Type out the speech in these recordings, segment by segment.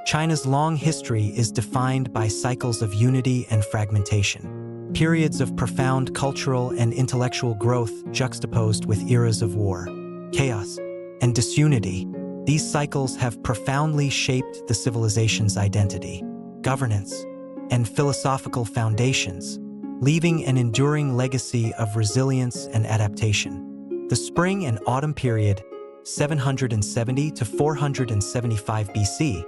China's long history is defined by cycles of unity and fragmentation, periods of profound cultural and intellectual growth juxtaposed with eras of war, chaos, and disunity. These cycles have profoundly shaped the civilization's identity, governance, and philosophical foundations, leaving an enduring legacy of resilience and adaptation. The Spring and Autumn period, 770 to 475 BC,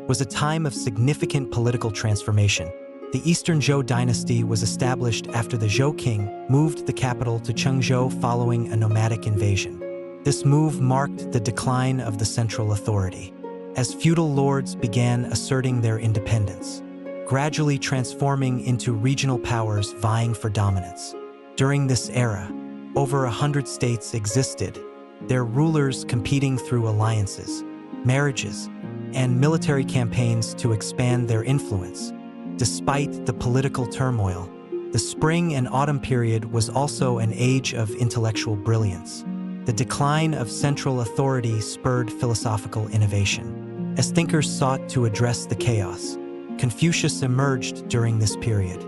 was a time of significant political transformation. The Eastern Zhou dynasty was established after the Zhou king moved the capital to Chengzhou following a nomadic invasion. This move marked the decline of the central authority, as feudal lords began asserting their independence, gradually transforming into regional powers vying for dominance. During this era, over 100 states existed, their rulers competing through alliances, marriages, and military campaigns to expand their influence. Despite the political turmoil, the Spring and Autumn period was also an age of intellectual brilliance. The decline of central authority spurred philosophical innovation. As thinkers sought to address the chaos, Confucius emerged during this period,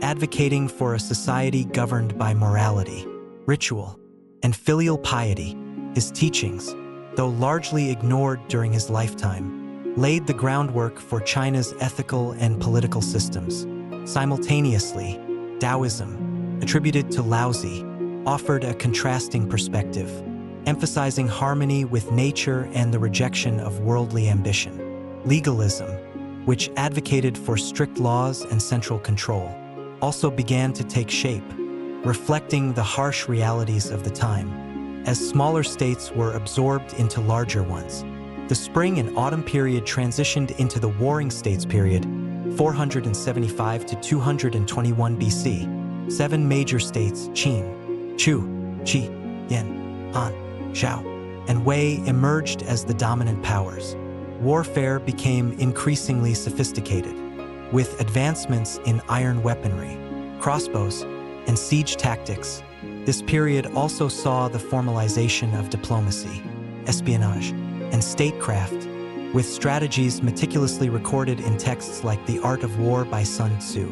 advocating for a society governed by morality, ritual, and filial piety. His teachings, though largely ignored during his lifetime, laid the groundwork for China's ethical and political systems. Simultaneously, Taoism, attributed to Laozi, offered a contrasting perspective, emphasizing harmony with nature and the rejection of worldly ambition. Legalism, which advocated for strict laws and central control, also began to take shape, reflecting the harsh realities of the time, as smaller states were absorbed into larger ones. The Spring and Autumn period transitioned into the Warring States period, 475 to 221 BC. 7 major states, Qin, Chu, Qi, Yan, Han, Zhao, and Wei emerged as the dominant powers. Warfare became increasingly sophisticated, with advancements in iron weaponry, crossbows, and siege tactics. This period also saw the formalization of diplomacy, espionage, and statecraft, with strategies meticulously recorded in texts like The Art of War by Sun Tzu.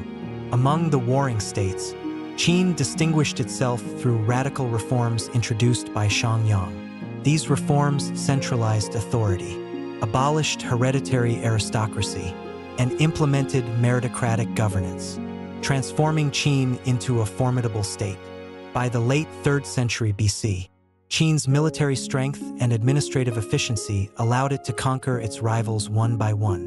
Among the warring states, Qin distinguished itself through radical reforms introduced by Xiangyang. These reforms centralized authority, abolished hereditary aristocracy, and implemented meritocratic governance, transforming Qin into a formidable state. By the late 3rd century BC, Qin's military strength and administrative efficiency allowed it to conquer its rivals one by one.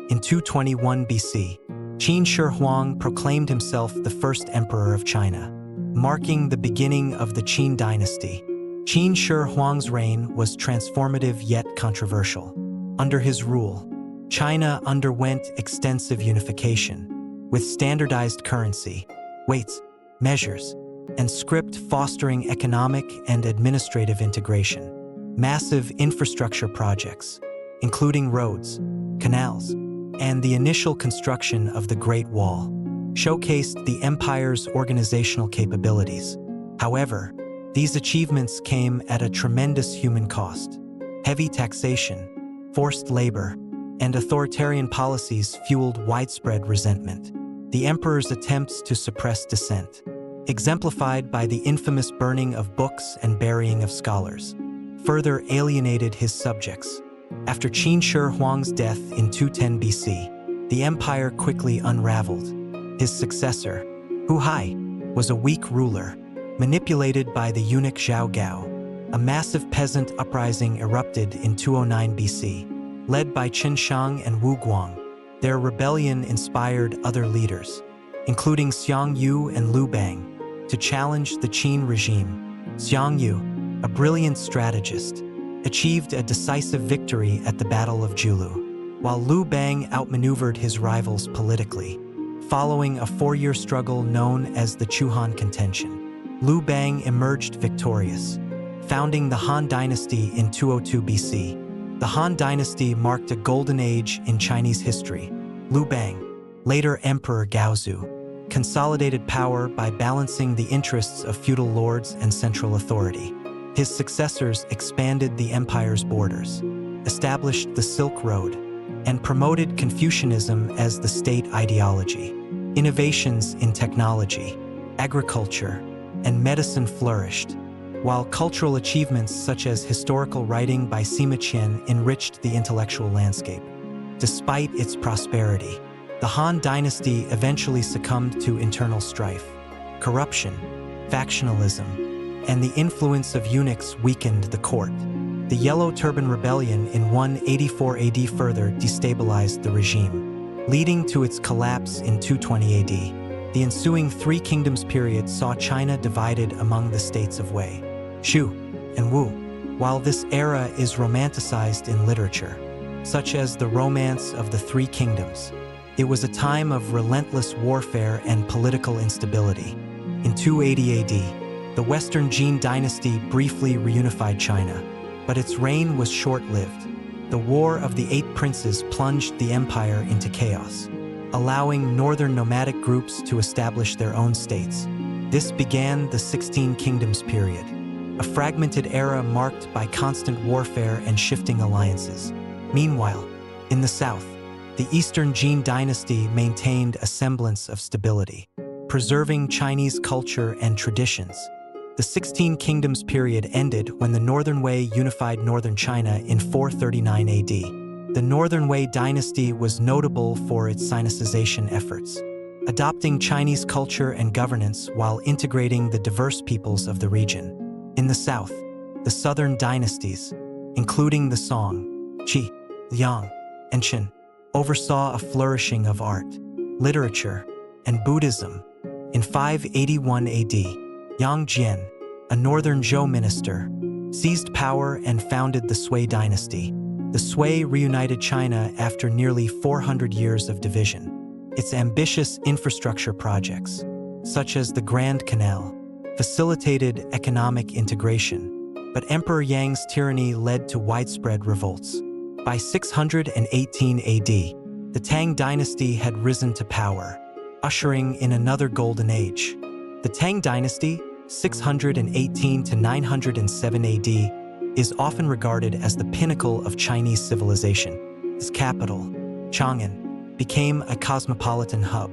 In 221 BC, Qin Shi Huang proclaimed himself the first emperor of China, marking the beginning of the Qin dynasty. Qin Shi Huang's reign was transformative yet controversial. Under his rule, China underwent extensive unification, with standardized currency, weights, measures, and script fostering economic and administrative integration. Massive infrastructure projects, including roads, canals, and the initial construction of the Great Wall, showcased the empire's organizational capabilities. However, these achievements came at a tremendous human cost. Heavy taxation, forced labor, and authoritarian policies fueled widespread resentment. The emperor's attempts to suppress dissent, exemplified by the infamous burning of books and burying of scholars, further alienated his subjects. After Qin Shi Huang's death in 210 BC, the empire quickly unraveled. His successor, Hu Hai, was a weak ruler, manipulated by the eunuch Zhao Gao. A massive peasant uprising erupted in 209 BC, led by Qin Shang and Wu Guang. Their rebellion inspired other leaders, including Xiang Yu and Liu Bang, to challenge the Qin regime. Xiang Yu, a brilliant strategist, achieved a decisive victory at the Battle of Julu, while Liu Bang outmaneuvered his rivals politically. Following a 4-year struggle known as the Chuhan Contention, Liu Bang emerged victorious, founding the Han Dynasty in 202 BC. The Han Dynasty marked a golden age in Chinese history. Liu Bang, later Emperor Gaozu, consolidated power by balancing the interests of feudal lords and central authority. His successors expanded the empire's borders, established the Silk Road, and promoted Confucianism as the state ideology. Innovations in technology, agriculture, and medicine flourished, while cultural achievements such as historical writing by Sima Qian enriched the intellectual landscape. Despite its prosperity, the Han Dynasty eventually succumbed to internal strife. Corruption, factionalism, and the influence of eunuchs weakened the court. The Yellow Turban Rebellion in 184 AD further destabilized the regime, leading to its collapse in 220 AD. The ensuing Three Kingdoms period saw China divided among the states of Wei, Shu, and Wu. While this era is romanticized in literature, such as the Romance of the Three Kingdoms, it was a time of relentless warfare and political instability. In 280 AD, the Western Jin dynasty briefly reunified China, but its reign was short-lived. The War of the Eight Princes plunged the empire into chaos, allowing northern nomadic groups to establish their own states. This began the 16 Kingdoms period, a fragmented era marked by constant warfare and shifting alliances. Meanwhile, in the south, the Eastern Jin dynasty maintained a semblance of stability, preserving Chinese culture and traditions. The 16 Kingdoms period ended when the Northern Wei unified northern China in 439 AD. The Northern Wei dynasty was notable for its Sinicization efforts, adopting Chinese culture and governance while integrating the diverse peoples of the region. In the south, the Southern dynasties, including the Song, Qi, Liang, and Qin, oversaw a flourishing of art, literature, and Buddhism. In 581 AD, Yang Jian, a northern Zhou minister, seized power and founded the Sui dynasty. The Sui reunited China after nearly 400 years of division. Its ambitious infrastructure projects, such as the Grand Canal, facilitated economic integration, but Emperor Yang's tyranny led to widespread revolts. By 618 AD, the Tang dynasty had risen to power, ushering in another golden age. The Tang dynasty, 618 to 907 AD, is often regarded as the pinnacle of Chinese civilization. Its capital, Chang'an, became a cosmopolitan hub,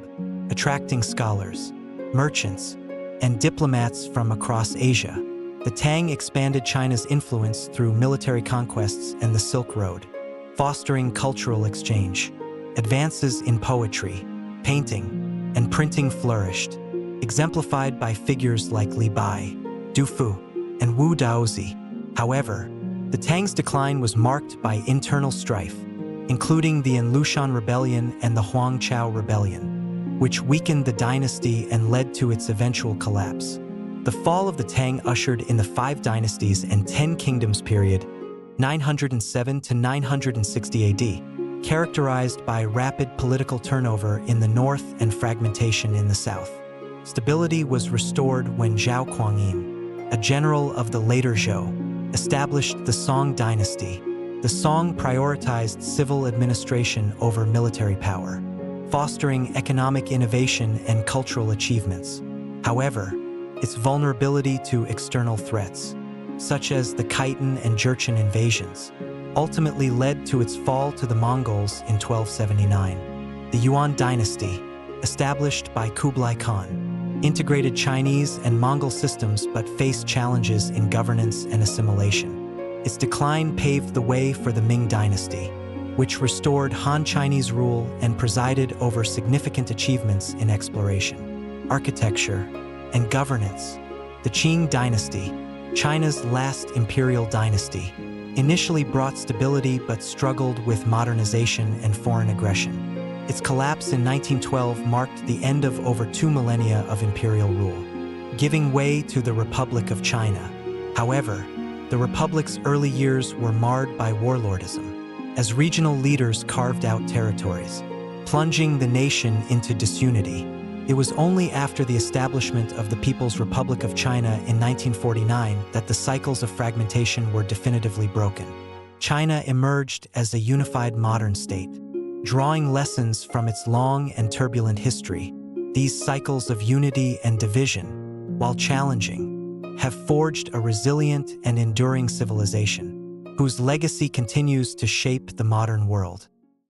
attracting scholars, merchants, and diplomats from across Asia. The Tang expanded China's influence through military conquests and the Silk Road, fostering cultural exchange. Advances in poetry, painting, and printing flourished, exemplified by figures like Li Bai, Du Fu, and Wu Daozi. However, the Tang's decline was marked by internal strife, including the Enlushan Rebellion and the Huangchao Rebellion, which weakened the dynasty and led to its eventual collapse. The fall of the Tang ushered in the Five Dynasties and 10 Kingdoms period, 907 to 960 AD, characterized by rapid political turnover in the north and fragmentation in the south. Stability was restored when Zhao Kuangyin, a general of the later Zhou, established the Song dynasty. The Song prioritized civil administration over military power, fostering economic innovation and cultural achievements. However, its vulnerability to external threats, such as the Khitan and Jurchen invasions, ultimately led to its fall to the Mongols in 1279. The Yuan dynasty, established by Kublai Khan, integrated Chinese and Mongol systems but faced challenges in governance and assimilation. Its decline paved the way for the Ming dynasty, which restored Han Chinese rule and presided over significant achievements in exploration, architecture, and governance. The Qing dynasty, China's last imperial dynasty, initially brought stability but struggled with modernization and foreign aggression. Its collapse in 1912 marked the end of over 2 millennia of imperial rule, giving way to the Republic of China. However, the Republic's early years were marred by warlordism, as regional leaders carved out territories, plunging the nation into disunity. It was only after the establishment of the People's Republic of China in 1949 that the cycles of fragmentation were definitively broken. China emerged as a unified modern state, drawing lessons from its long and turbulent history. These cycles of unity and division, while challenging, have forged a resilient and enduring civilization, whose legacy continues to shape the modern world.